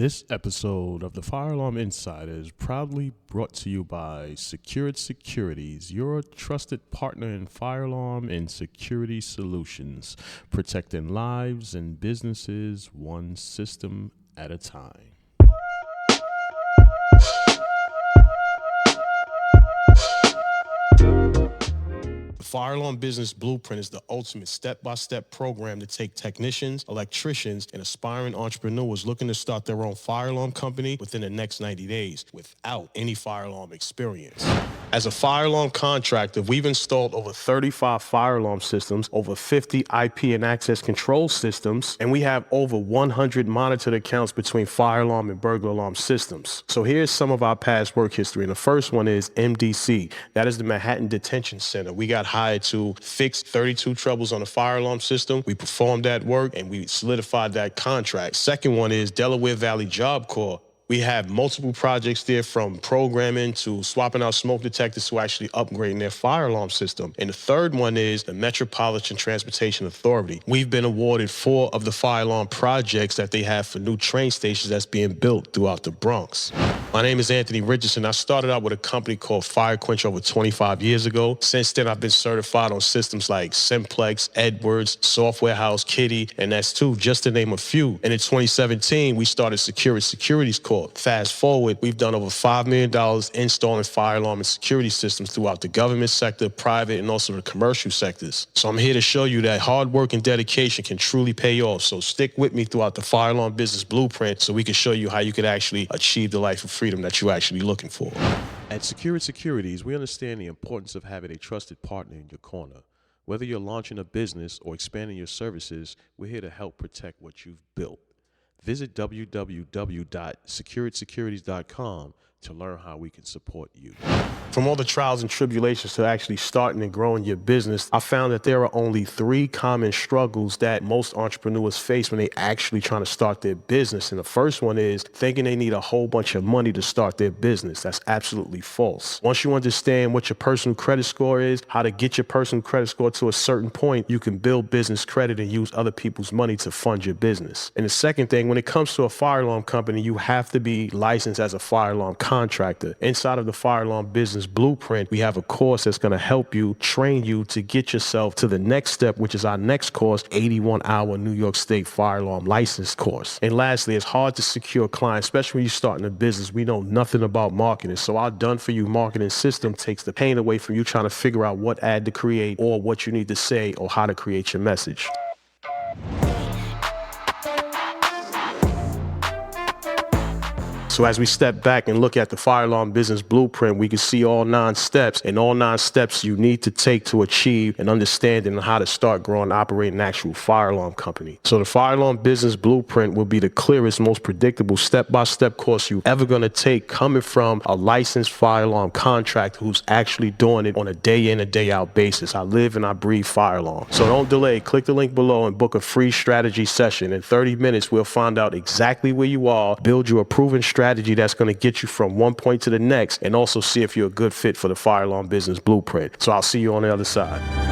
This episode of the Fire Alarm Insider is proudly brought to you by Secured Securities, your trusted partner in fire alarm and security solutions, protecting lives and businesses one system at a time. The Fire Alarm Business Blueprint is the ultimate step-by-step program to take technicians, electricians, and aspiring entrepreneurs looking to start their own fire alarm company within the next 90 days without any fire alarm experience. As a fire alarm contractor, we've installed over 35 fire alarm systems, over 50 IP and access control systems, and we have over 100 monitored accounts between fire alarm and burglar alarm systems. So here's some of our past work history. And the first one is MDC. That is the Manhattan Detention Center. We got hired to fix 32 troubles on the fire alarm system. We performed that work and we solidified that contract. Second one is Delaware Valley Job Corps. We have multiple projects there, from programming to swapping out smoke detectors to actually upgrading their fire alarm system. And the third one is the Metropolitan Transportation Authority. We've been awarded 4 of the fire alarm projects that they have for new train stations that's being built throughout the Bronx. My name is Anthony Richardson. I started out with a company called Fire Quench over 25 years ago. Since then, I've been certified on systems like Simplex, Edwards, Software House, Kitty, and S2, just to name a few. And in 2017, we started Secured Securities Corp. Fast forward, we've done over $5 million installing fire alarm and security systems throughout the government sector, private, and also the commercial sectors. So I'm here to show you that hard work and dedication can truly pay off. So stick with me throughout the Fire Alarm Business Blueprint so we can show you how you could actually achieve the life of freedom that you're actually looking for. At Secured Securities, we understand the importance of having a trusted partner in your corner. Whether you're launching a business or expanding your services, we're here to help protect what you've built. Visit www.securedsecurities.com to learn how we can support you. From all the trials and tribulations to actually starting and growing your business, I found that there are only 3 common struggles that most entrepreneurs face when they actually trying to start their business. And the first one is thinking they need a whole bunch of money to start their business. That's absolutely false. Once you understand what your personal credit score is, how to get your personal credit score to a certain point, you can build business credit and use other people's money to fund your business. And the second thing, when it comes to a fire alarm company, you have to be licensed as a fire alarm contractor. Inside of the Fire Alarm Business Blueprint, we have a course that's going to help you, train you to get yourself to the next step, which is our next course, 81-hour New York State fire alarm license course. And lastly, it's hard to secure clients, especially when you're starting a business. We know nothing about marketing. So our done-for-you marketing system takes the pain away from you trying to figure out what ad to create or what you need to say or how to create your message. So as we step back and look at the Fire Alarm Business Blueprint, we can see all 9 steps, and all 9 steps you need to take to achieve an understanding of how to start growing and operating an actual fire alarm company. So the Fire Alarm Business Blueprint will be the clearest, most predictable step-by-step course you're ever going to take, coming from a licensed fire alarm contractor who's actually doing it on a day in, a day out basis. I live and I breathe fire alarm. So don't delay. Click the link below and book a free strategy session. In 30 minutes, we'll find out exactly where you are, build you a proven strategy that's going to get you from one point to the next, and also see if you're a good fit for the Fire Alarm Business Blueprint. So I'll see you on the other side.